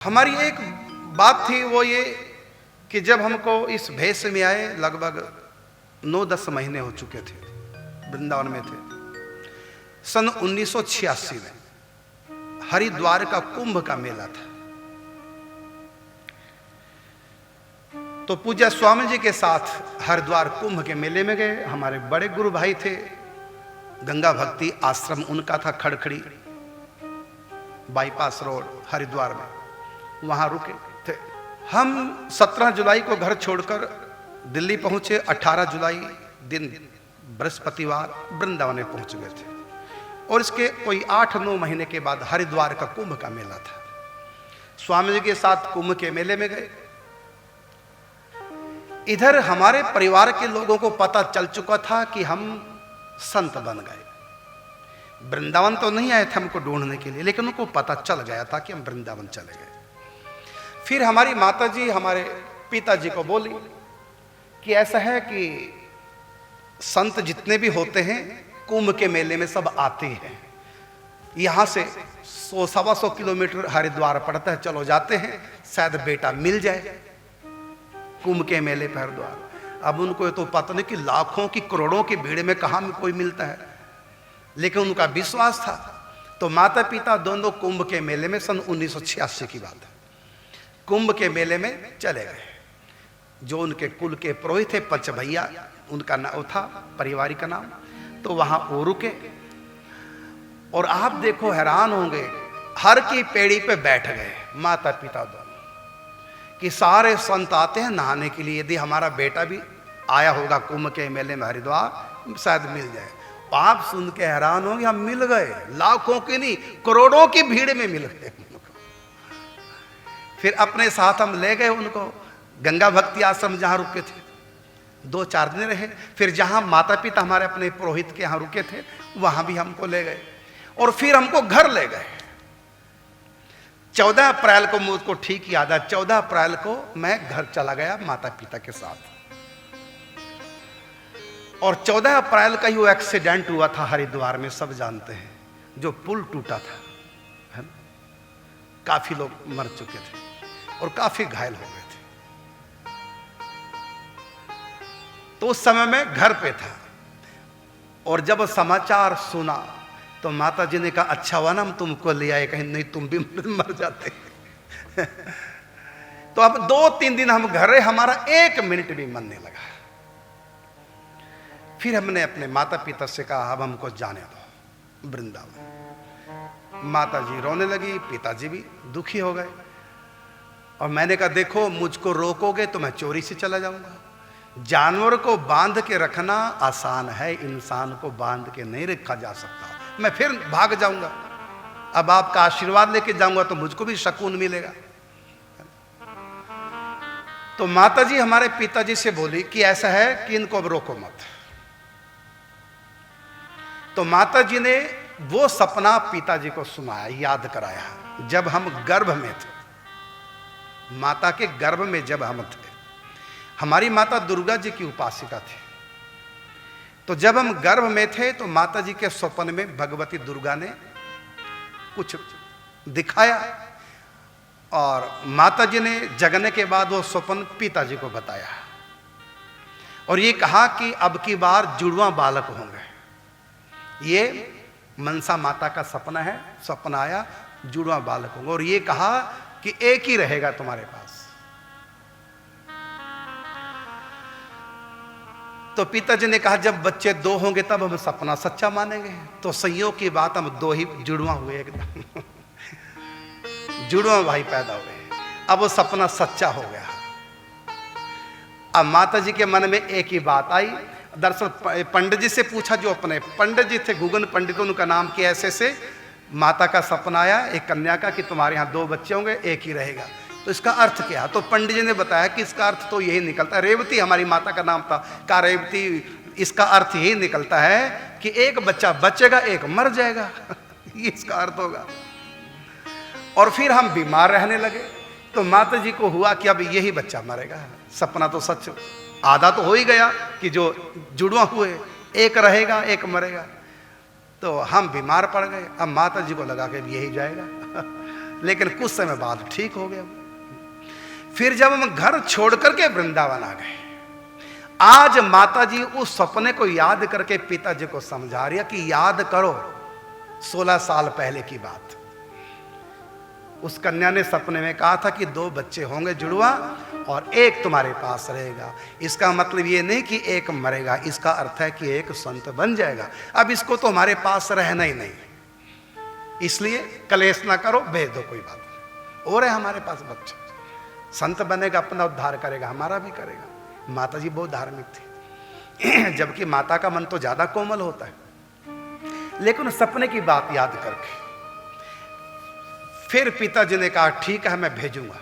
हमारी एक बात थी वो ये कि जब हमको इस भेष में आए लगभग 9-10 महीने हो चुके थे, वृंदावन में थे। सन 1986 में हरिद्वार का कुंभ का मेला था। तो पूज्य स्वामी जी के साथ हरिद्वार कुंभ के मेले में गए। हमारे बड़े गुरु भाई थे, गंगा भक्ति आश्रम उनका था, खड़खड़ी बाईपास रोड हरिद्वार में, वहां रुके थे। हम 17 जुलाई को घर छोड़कर दिल्ली पहुंचे। 18 जुलाई दिन बृहस्पतिवार वृंदावन में पहुंच गए थे। और इसके कोई 8-9 महीने के बाद हरिद्वार का कुंभ का मेला था। स्वामी जी के साथ कुंभ के मेले में गए। इधर हमारे परिवार के लोगों को पता चल चुका था कि हम संत बन गए। वृंदावन तो नहीं आए थे हमको ढूंढने के लिए, लेकिन उनको पता चल गया था कि हम वृंदावन चले गए। फिर हमारी माता जी हमारे पिताजी को बोली कि ऐसा है कि संत जितने भी होते हैं कुंभ के मेले में सब आते हैं। यहाँ से 100-125 किलोमीटर हरिद्वार पड़ता है, चलो जाते हैं, शायद बेटा मिल जाए कुंभ के मेले पर हरिद्वार। अब उनको तो पता नहीं कि लाखों की करोड़ों की भीड़ में कहाँ में कोई मिलता है, लेकिन उनका विश्वास था। तो माता पिता दोनों कुंभ के मेले में सन 1986 की बात है, कुंभ के मेले में चले गए। जो उनके कुल के पुरोहित थे पंच भैया, उनका नाम था परिवार का नाम, तो वहां वो रुके। और आप देखो हैरान होंगे, हर की पेड़ी पे बैठ गए माता पिता दोनों कि सारे संत आते हैं नहाने के लिए, यदि हमारा बेटा भी आया होगा कुंभ के मेले में हरिद्वार शायद मिल जाए। आप सुन के हैरान होंगे, हम मिल गए, लाखों की नहीं करोड़ों की भीड़ में मिल गए। फिर अपने साथ हम ले गए उनको गंगा भक्ति आश्रम जहाँ रुके थे, 2-4 दिन रहे। फिर जहाँ माता पिता हमारे अपने पुरोहित के यहाँ रुके थे वहाँ भी हमको ले गए। और फिर हमको घर ले गए। 14 अप्रैल को मुझको ठीक याद है, 14 अप्रैल को मैं घर चला गया माता पिता के साथ। और 14 अप्रैल का ही वो एक्सीडेंट हुआ था हरिद्वार में, सब जानते हैं, जो पुल टूटा था, है ना? काफी लोग मर चुके थे और काफी घायल हो गए थे। तो उस समय मैं घर पे था और जब समाचार सुना तो माता जी ने कहा अच्छा हुआ ना हम तुमको ले आए, कहीं नहीं तुम भी मर जाते। तो अब 2-3 दिन हम घर रहे, हमारा 1 मिनट भी मन नहीं लगा। फिर हमने अपने माता पिता से कहा अब हमको जाने दो वृंदावन। माता जी रोने लगी, पिताजी भी दुखी हो गए। और मैंने कहा देखो मुझको रोकोगे तो मैं चोरी से चला जाऊंगा। जानवर को बांध के रखना आसान है, इंसान को बांध के नहीं रखा जा सकता, मैं फिर भाग जाऊंगा। अब आपका आशीर्वाद लेके जाऊंगा तो मुझको भी सुकून मिलेगा। तो माता जी हमारे पिताजी से बोली कि ऐसा है कि इनको अब रोको मत। तो माता जी ने वो सपना पिताजी को सुनाया, याद कराया। जब हम गर्भ में थे, माता के गर्भ में जब हम थे, हमारी माता दुर्गा जी की उपासिका थी। तो जब हम गर्भ में थे तो माता जी के स्वप्न में भगवती दुर्गा ने कुछ दिखाया और माता जी ने जगने के बाद वो स्वप्न पिताजी को बताया और ये कहा कि अब की बार जुड़वा बालक होंगे। ये मनसा माता का सपना है, सपना आया जुड़वा बालक होंगे। और ये कहा कि एक ही रहेगा तुम्हारे पास। तो पिताजी ने कहा जब बच्चे 2 होंगे तब हम सपना सच्चा मानेंगे। तो संयोग की बात हम 2 ही जुड़वा हुए, एकदम जुड़वा भाई पैदा हुए। अब वो सपना सच्चा हो गया। अब माता जी के मन में एक ही बात आई। दरअसल पंडित जी से पूछा, जो अपने पंडित जी थे गुगन पंडित, उनका नाम कि ऐसे से माता का सपना आया एक कन्या का कि तुम्हारे यहाँ 2 बच्चे होंगे, एक ही रहेगा, तो इसका अर्थ क्या? तो पंडित जी ने बताया कि इसका अर्थ तो यही निकलता है, रेवती हमारी माता का नाम था, का रेवती, इसका अर्थ यही निकलता है कि एक बच्चा बचेगा एक मर जाएगा। ये इसका अर्थ होगा। और फिर हम बीमार रहने लगे तो माता जी को हुआ कि अब यही बच्चा मरेगा। सपना तो सच आधा तो हो ही गया कि जो जुड़वा हुए एक रहेगा एक मरेगा। तो हम बीमार पड़ गए। अब माता जी को लगा के यही जाएगा। लेकिन कुछ समय बाद ठीक हो गया। फिर जब हम घर छोड़ करके वृंदावन आ गए, आज माता जी उस सपने को याद करके पिताजी को समझा रही है कि याद करो 16 साल पहले की बात। उस कन्या ने सपने में कहा था कि 2 बच्चे होंगे जुड़वा और एक तुम्हारे पास रहेगा। इसका मतलब ये नहीं कि एक मरेगा, इसका अर्थ है कि एक संत बन जाएगा। अब इसको तो हमारे पास रहना ही नहीं, इसलिए कलेश ना करो, भेज दो, कोई बात नहीं। और है हमारे पास बच्चे, संत बनेगा, अपना उद्धार करेगा, हमारा भी करेगा। माता जी बहुत धार्मिक थी, जबकि माता का मन तो ज्यादा कोमल होता है। लेकिन उस सपने की बात याद करके फिर पिताजी ने कहा ठीक है मैं भेजूंगा।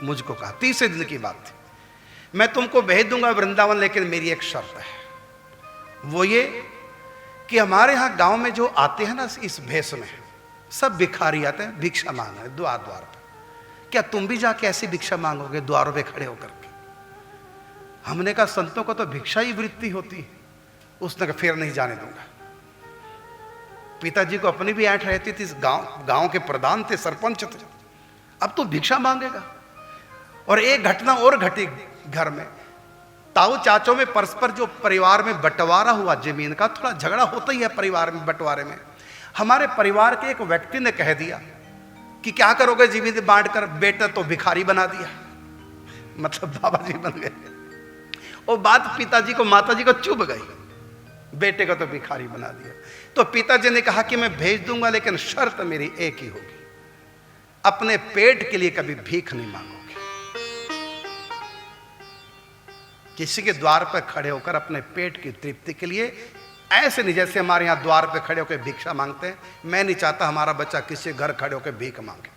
मुझको कहा 30 दिन की बात थी, मैं तुमको भेज दूंगा वृंदावन, लेकिन मेरी एक शर्त है, वो ये कि हमारे यहाँ गांव में जो आते हैं ना इस भेष में, सब भिखारी आते हैं भिक्षा मांगने द्वार द्वार पर। क्या तुम भी जाके ऐसी भिक्षा मांगोगे द्वारों पे खड़े होकर के? हमने कहा संतों को तो भिक्षा ही वृत्ति होती है। उसने कहा फिर नहीं जाने दूंगा। पिताजी को अपनी भी ऐंठ रहती थी, गांव के प्रधान थे, सरपंच थे, अब तो भिक्षा मांगेगा। और एक घटना और घटी घर में, ताऊ चाचों में परस्पर जो परिवार में बंटवारा हुआ जमीन का, थोड़ा झगड़ा होता ही है परिवार में बंटवारे में। हमारे परिवार के एक व्यक्ति ने कह दिया कि क्या करोगे जमीन बांट कर, बेटा तो भिखारी बना दिया, मतलब बाबा जी बन गए। और बात पिताजी को माता जी को चुभ गई, बेटे को तो भिखारी बना दिया। तो पिताजी ने कहा कि मैं भेज दूंगा, लेकिन शर्त मेरी एक ही होगी, अपने पेट के लिए कभी भीख नहीं मांगोगे। किसी के द्वार पर खड़े होकर अपने पेट की तृप्ति के लिए, ऐसे नहीं जैसे हमारे यहां द्वार पर खड़े होकर भिक्षा मांगते हैं। मैं नहीं चाहता हमारा बच्चा किसी घर खड़े होकर भीख मांगे।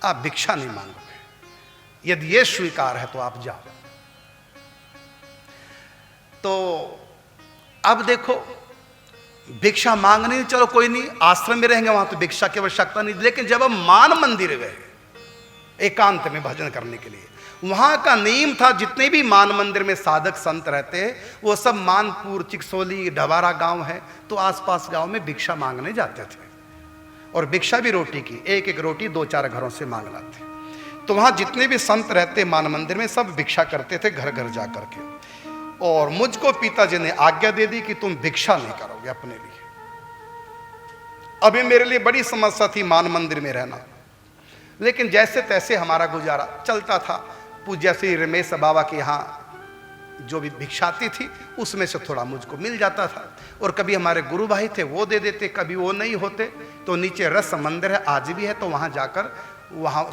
आप भिक्षा नहीं मांगोगे, यदि ये स्वीकार है तो आप जाओ। तो अब देखो, भिक्षा मांगने चलो कोई नहीं, आश्रम में रहेंगे वहां तो भिक्षा की आवश्यकता नहीं। लेकिन जब हम मान मंदिर गए एकांत में भजन करने के लिए, वहां का नियम था जितने भी मान मंदिर में साधक संत रहते हैं वो सब मानपुर, चिकसोली, ढवारा गांव है, तो आसपास गांव में भिक्षा मांगने जाते थे। और भिक्षा भी रोटी की, एक एक रोटी 2-4 घरों से मांग लाते। तो वहां जितने भी संत रहते मान मंदिर में सब भिक्षा करते थे घर घर जा करके। और मुझको पिताजी ने आज्ञा दे दी कि तुम भिक्षा नहीं करोगे अपने लिए। अभी मेरे लिए बड़ी समस्या थी मान मंदिर में रहना, लेकिन जैसे तैसे हमारा गुजारा चलता था। पूज्य श्री रमेश बाबा के यहाँ जो भी भिक्षाती थी उसमें से थोड़ा मुझको मिल जाता था। और कभी हमारे गुरु भाई थे वो दे देते, कभी वो नहीं होते तो नीचे रस मंदिर है, आज भी है, तो वहाँ जाकर वहाँ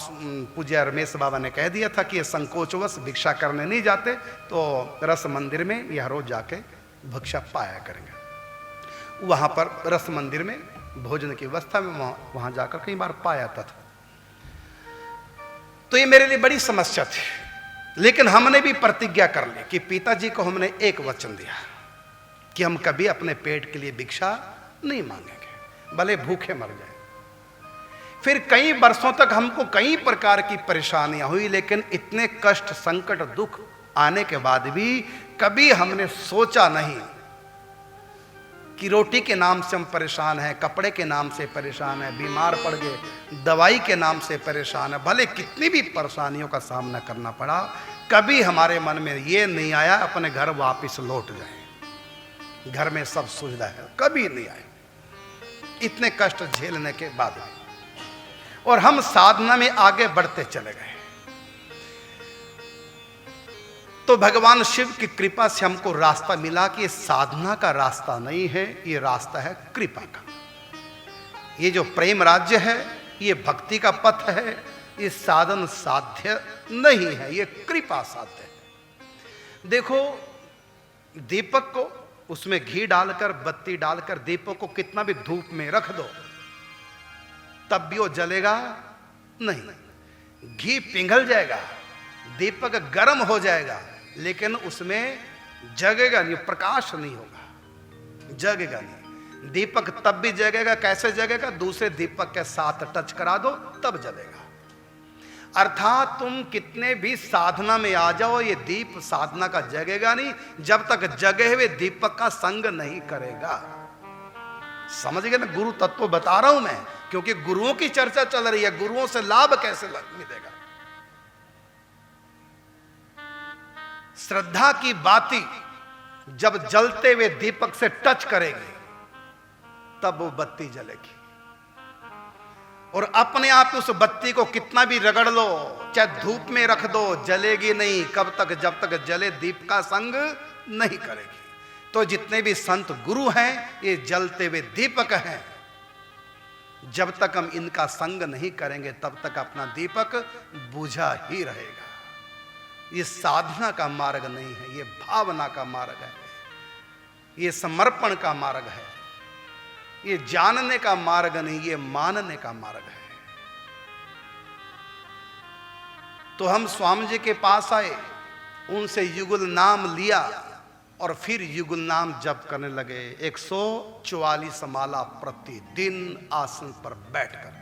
पूज्य रमेश बाबा ने कह दिया था कि ये संकोचवश भिक्षा करने नहीं जाते, तो रस मंदिर में यह रोज जाके भिक्षा पाया करेंगे। वहाँ पर रस मंदिर में भोजन की व्यवस्था में वहाँ जाकर कई बार पाया था। तो ये मेरे लिए बड़ी समस्या थी, लेकिन हमने भी प्रतिज्ञा कर ली कि पिताजी को हमने एक वचन दिया कि हम कभी अपने पेट के लिए भिक्षा नहीं मांगेंगे, भले भूखे मर जाए। फिर कई वर्षों तक हमको कई प्रकार की परेशानियां हुई, लेकिन इतने कष्ट, संकट, दुख आने के बाद भी कभी हमने सोचा नहीं कि रोटी के नाम से हम परेशान हैं, कपड़े के नाम से परेशान हैं, बीमार पड़ गए, दवाई के नाम से परेशान है, भले कितनी भी परेशानियों का सामना करना पड़ा, कभी हमारे मन में ये नहीं आया अपने घर वापस लौट जाए, घर में सब सुविधा है, कभी नहीं आए इतने कष्ट झेलने के बाद। और हम साधना में आगे बढ़ते चले गए। तो भगवान शिव की कृपा से हमको रास्ता मिला कि ये साधना का रास्ता नहीं है, ये रास्ता है कृपा का। ये जो प्रेम राज्य है, ये भक्ति का पथ है, ये साधन साध्य नहीं है, ये कृपा साध्य है। देखो दीपक को उसमें घी डालकर, बत्ती डालकर दीपक को कितना भी धूप में रख दो तब भी वो जलेगा नहीं, घी पिघल जाएगा, दीपक गर्म हो जाएगा, लेकिन उसमें जगेगा नहीं, प्रकाश नहीं होगा, जगेगा नहीं। दीपक तब भी जगेगा, कैसे जगेगा? दूसरे दीपक के साथ टच करा दो तब जलेगा। अर्थात तुम कितने भी साधना में आ जाओ, ये दीप साधना का जगेगा नहीं जब तक जगे हुए दीपक का संग नहीं करेगा। समझ गए ना? गुरु तत्व बता रहा हूं मैं क्योंकि गुरुओं की चर्चा चल रही है, गुरुओं से लाभ कैसे मिलेगा। श्रद्धा की बाती जब जलते हुए दीपक से टच करेगी तब वो बत्ती जलेगी, और अपने आप उस बत्ती को कितना भी रगड़ लो, चाहे धूप में रख दो, जलेगी नहीं। कब तक? जब तक जले दीप का संग नहीं करेगी। तो जितने भी संत गुरु हैं ये जलते हुए दीपक हैं, जब तक हम इनका संग नहीं करेंगे तब तक अपना दीपक बुझा ही रहेगा। ये साधना का मार्ग नहीं है, ये भावना का मार्ग है, ये समर्पण का मार्ग है, ये जानने का मार्ग नहीं, ये मानने का मार्ग है। तो हम स्वामी जी के पास आए, उनसे युगल नाम लिया और फिर युगल नाम जप करने लगे। 144 माला प्रतिदिन आसन पर बैठकर।